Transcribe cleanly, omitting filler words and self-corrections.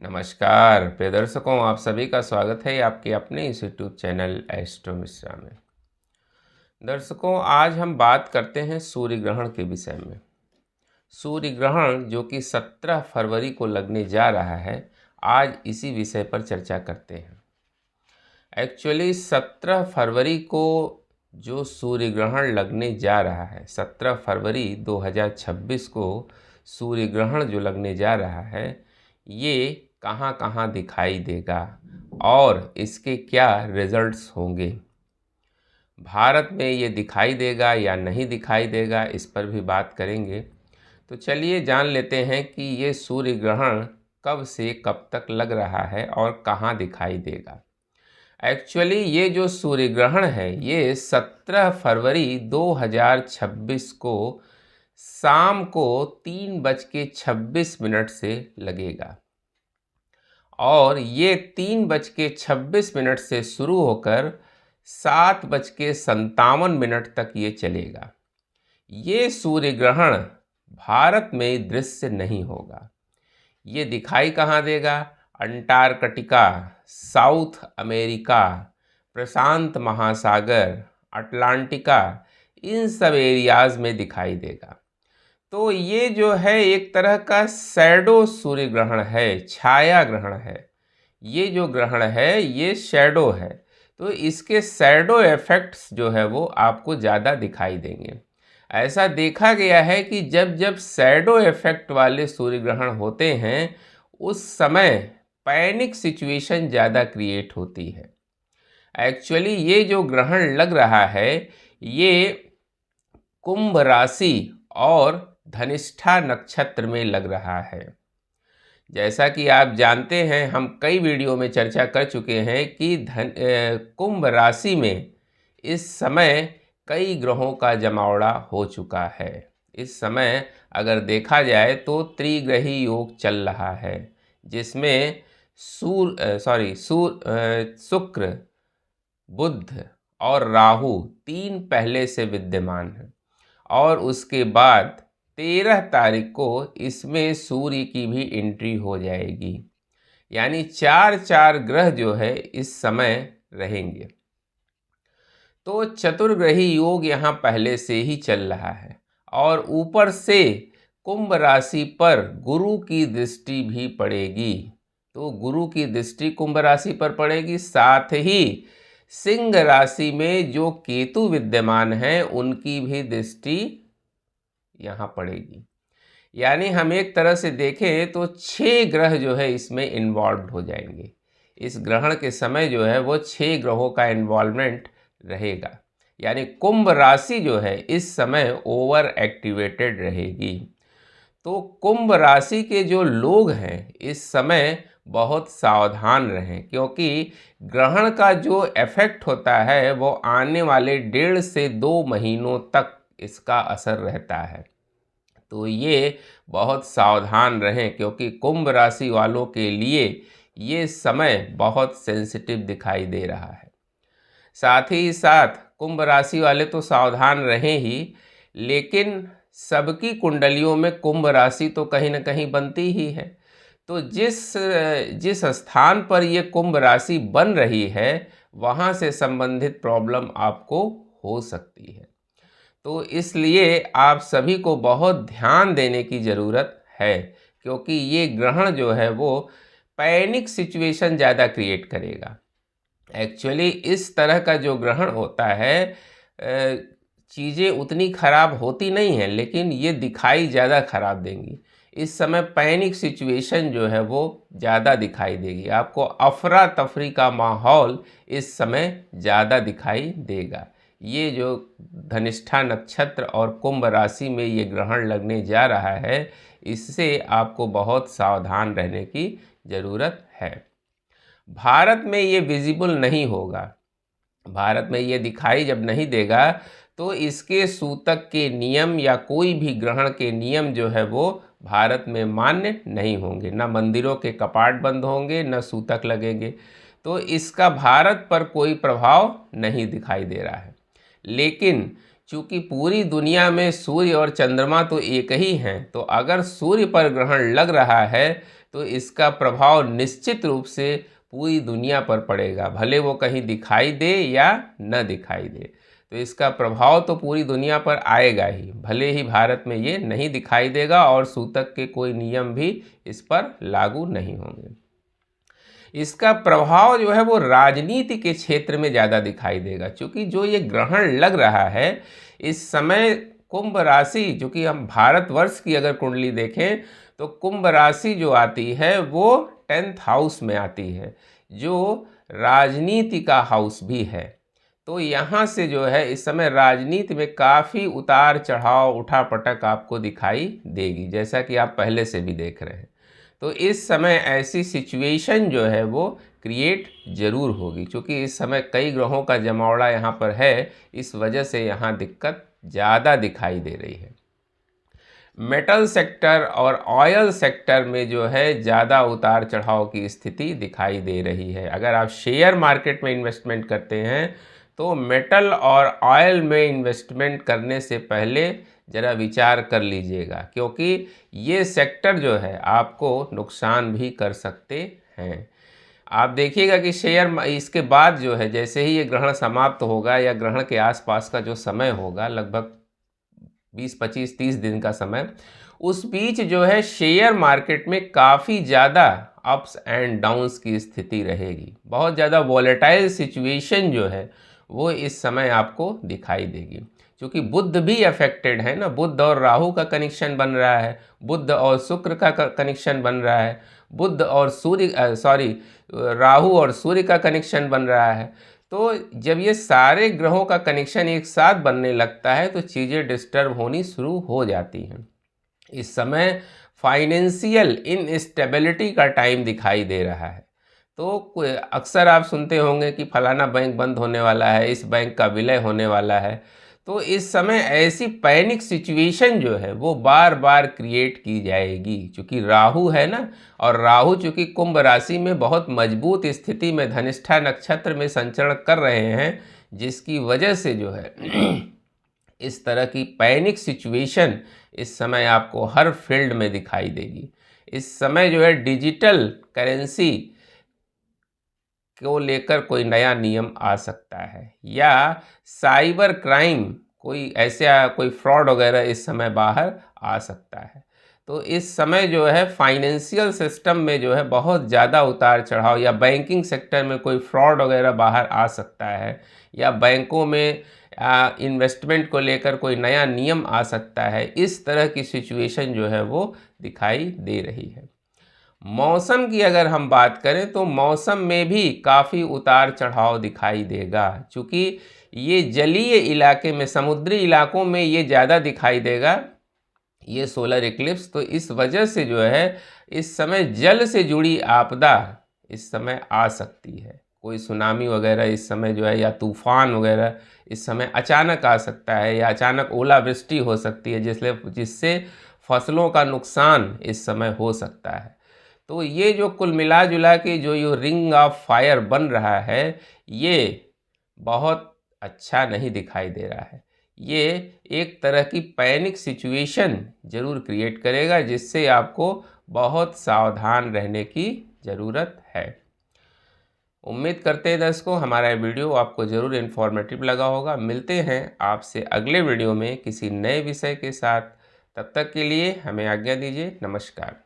नमस्कार प्रिय दर्शकों, आप सभी का स्वागत है आपके अपने इस यूट्यूब चैनल एस्ट्रो मिश्रा में। दर्शकों, आज हम बात करते हैं सूर्य ग्रहण के विषय में। सूर्य ग्रहण जो कि 17 फरवरी को लगने जा रहा है, आज इसी विषय पर चर्चा करते हैं। एक्चुअली 17 फरवरी को जो सूर्य ग्रहण लगने जा रहा है, 17 फरवरी 2026 को सूर्य ग्रहण जो लगने जा रहा है, ये कहाँ कहाँ दिखाई देगा और इसके क्या रिजल्ट्स होंगे। भारत में ये दिखाई देगा या नहीं दिखाई देगा, इस पर भी बात करेंगे। तो चलिए जान लेते हैं कि ये सूर्य ग्रहण कब से कब तक लग रहा है और कहाँ दिखाई देगा। एक्चुअली ये जो सूर्य ग्रहण है, ये 17 फरवरी 2026 को शाम को 3:26 से लगेगा और ये 3:26 से शुरू होकर 7:57 तक ये चलेगा। ये सूर्य ग्रहण भारत में दृश्य नहीं होगा। ये दिखाई कहाँ देगा? अंटार्कटिका, साउथ अमेरिका, प्रशांत महासागर, अटलांटिका, इन सब एरियाज़ में दिखाई देगा। तो ये जो है एक तरह का शैडो सूर्य ग्रहण है, छाया ग्रहण है। ये जो ग्रहण है ये शैडो है, तो इसके शैडो इफेक्ट्स जो है वो आपको ज़्यादा दिखाई देंगे। ऐसा देखा गया है कि जब जब शैडो इफेक्ट वाले सूर्य ग्रहण होते हैं, उस समय पैनिक सिचुएशन ज़्यादा क्रिएट होती है। एक्चुअली ये जो ग्रहण लग रहा है, ये कुंभ राशि और धनिष्ठा नक्षत्र में लग रहा है। जैसा कि आप जानते हैं, हम कई वीडियो में चर्चा कर चुके हैं कि कुंभ राशि में इस समय कई ग्रहों का जमावड़ा हो चुका है। इस समय अगर देखा जाए तो त्रिग्रही योग चल रहा है, जिसमें शुक्र, बुध और राहु तीन पहले से विद्यमान हैं और उसके बाद 13 तारीख को इसमें सूर्य की भी एंट्री हो जाएगी। यानी चार ग्रह जो है इस समय रहेंगे। तो चतुर्ग्रही योग यहाँ पहले से ही चल रहा है और ऊपर से कुंभ राशि पर गुरु की दृष्टि भी पड़ेगी। तो गुरु की दृष्टि कुंभ राशि पर पड़ेगी, साथ ही सिंह राशि में जो केतु विद्यमान हैं उनकी भी दृष्टि यहाँ पड़ेगी। यानी हम एक तरह से देखें तो 6 ग्रह जो है इसमें इन्वॉल्व हो जाएंगे। इस ग्रहण के समय जो है वो 6 ग्रहों का इन्वॉल्वमेंट रहेगा। यानी कुंभ राशि जो है इस समय ओवर एक्टिवेटेड रहेगी। तो कुंभ राशि के जो लोग हैं इस समय बहुत सावधान रहें, क्योंकि ग्रहण का जो इफेक्ट होता है वो आने वाले 1.5 से 2 महीनों तक इसका असर रहता है। तो ये बहुत सावधान रहें, क्योंकि कुंभ राशि वालों के लिए ये समय बहुत सेंसिटिव दिखाई दे रहा है। साथ ही साथ कुंभ राशि वाले तो सावधान रहें ही, लेकिन सबकी कुंडलियों में कुंभ राशि तो कहीं ना कहीं बनती ही है। तो जिस स्थान पर ये कुंभ राशि बन रही है, वहाँ से संबंधित प्रॉब्लम आपको हो सकती है। तो इसलिए आप सभी को बहुत ध्यान देने की ज़रूरत है, क्योंकि ये ग्रहण जो है वो पैनिक सिचुएशन ज़्यादा क्रिएट करेगा। एक्चुअली इस तरह का जो ग्रहण होता है, चीज़ें उतनी ख़राब होती नहीं हैं, लेकिन ये दिखाई ज़्यादा ख़राब देंगी। इस समय पैनिक सिचुएशन जो है वो ज़्यादा दिखाई देगी। आपको अफरा तफरी का माहौल इस समय ज़्यादा दिखाई देगा। ये जो धनिष्ठा नक्षत्र और कुंभ राशि में ये ग्रहण लगने जा रहा है, इससे आपको बहुत सावधान रहने की ज़रूरत है। भारत में ये विजिबल नहीं होगा। भारत में ये दिखाई जब नहीं देगा तो इसके सूतक के नियम या कोई भी ग्रहण के नियम जो है वो भारत में मान्य नहीं होंगे। ना मंदिरों के कपाट बंद होंगे, ना सूतक लगेंगे। तो इसका भारत पर कोई प्रभाव नहीं दिखाई दे रहा है। लेकिन चूँकि पूरी दुनिया में सूर्य और चंद्रमा तो एक ही हैं, तो अगर सूर्य पर ग्रहण लग रहा है तो इसका प्रभाव निश्चित रूप से पूरी दुनिया पर पड़ेगा, भले वो कहीं दिखाई दे या न दिखाई दे। तो इसका प्रभाव तो पूरी दुनिया पर आएगा ही, भले ही भारत में ये नहीं दिखाई देगा और सूतक के कोई नियम भी इस पर लागू नहीं होंगे। इसका प्रभाव जो है वो राजनीति के क्षेत्र में ज़्यादा दिखाई देगा, क्योंकि जो ये ग्रहण लग रहा है इस समय कुंभ राशि, जो कि हम भारतवर्ष की अगर कुंडली देखें तो कुंभ राशि जो आती है वो 10th हाउस में आती है, जो राजनीति का हाउस भी है। तो यहाँ से जो है इस समय राजनीति में काफ़ी उतार चढ़ाव, उठापटक आपको दिखाई देगी, जैसा कि आप पहले से भी देख रहे हैं। तो इस समय ऐसी सिचुएशन जो है वो क्रिएट जरूर होगी, क्योंकि इस समय कई ग्रहों का जमावड़ा यहाँ पर है, इस वजह से यहाँ दिक्कत ज़्यादा दिखाई दे रही है। मेटल सेक्टर और ऑयल सेक्टर में जो है ज़्यादा उतार चढ़ाव की स्थिति दिखाई दे रही है। अगर आप शेयर मार्केट में इन्वेस्टमेंट करते हैं तो मेटल और ऑयल में इन्वेस्टमेंट करने से पहले ज़रा विचार कर लीजिएगा, क्योंकि ये सेक्टर जो है आपको नुकसान भी कर सकते हैं। आप देखिएगा कि शेयर इसके बाद जो है, जैसे ही ये ग्रहण समाप्त होगा या ग्रहण के आसपास का जो समय होगा, लगभग 20, 25, 30 दिन का समय, उस बीच जो है शेयर मार्केट में काफ़ी ज़्यादा अप्स एंड डाउन्स की स्थिति रहेगी। बहुत ज़्यादा वॉलेटाइल सिचुएशन जो है वो इस समय आपको दिखाई देगी, क्योंकि बुध भी अफेक्टेड है ना। बुध और राहु का कनेक्शन बन रहा है, बुध और शुक्र का कनेक्शन बन रहा है, बुध और राहु और सूर्य का कनेक्शन बन रहा है। तो जब ये सारे ग्रहों का कनेक्शन एक साथ बनने लगता है तो चीज़ें डिस्टर्ब होनी शुरू हो जाती हैं। इस समय फाइनेंशियल इनस्टेबिलिटी का टाइम दिखाई दे रहा है। तो अक्सर आप सुनते होंगे कि फलाना बैंक बंद होने वाला है, इस बैंक का विलय होने वाला है। तो इस समय ऐसी पैनिक सिचुएशन जो है वो बार बार क्रिएट की जाएगी, क्योंकि राहु है ना, और राहु चूँकि कुंभ राशि में बहुत मजबूत स्थिति में धनिष्ठा नक्षत्र में संचरण कर रहे हैं, जिसकी वजह से जो है इस तरह की पैनिक सिचुएशन इस समय आपको हर फील्ड में दिखाई देगी। इस समय जो है डिजिटल करेंसी को लेकर कोई नया नियम आ सकता है, या साइबर क्राइम कोई फ्रॉड वगैरह इस समय बाहर आ सकता है। तो इस समय जो है फाइनेंशियल सिस्टम में जो है बहुत ज़्यादा उतार चढ़ाव, या बैंकिंग सेक्टर में कोई फ्रॉड वगैरह बाहर आ सकता है, या बैंकों में इन्वेस्टमेंट को लेकर कोई नया नियम आ सकता है। इस तरह की सिचुएशन जो है वो दिखाई दे रही है। मौसम की अगर हम बात करें तो मौसम में भी काफ़ी उतार चढ़ाव दिखाई देगा, क्योंकि ये जलीय इलाके में, समुद्री इलाकों में ये ज़्यादा दिखाई देगा ये सोलर इक्लिप्स। तो इस वजह से जो है इस समय जल से जुड़ी आपदा इस समय आ सकती है। कोई सुनामी वगैरह इस समय जो है, या तूफान वगैरह इस समय अचानक आ सकता है, या अचानक ओलावृष्टि हो सकती है, जिससे फसलों का नुकसान इस समय हो सकता है। तो ये जो कुल मिला जुला के जो ये रिंग ऑफ फायर बन रहा है, ये बहुत अच्छा नहीं दिखाई दे रहा है। ये एक तरह की पैनिक सिचुएशन ज़रूर क्रिएट करेगा, जिससे आपको बहुत सावधान रहने की ज़रूरत है। उम्मीद करते हैं दर्शकों हमारा ये वीडियो आपको ज़रूर इन्फॉर्मेटिव लगा होगा। मिलते हैं आपसे अगले वीडियो में किसी नए विषय के साथ। तब तक के लिए हमें आज्ञा दीजिए। नमस्कार।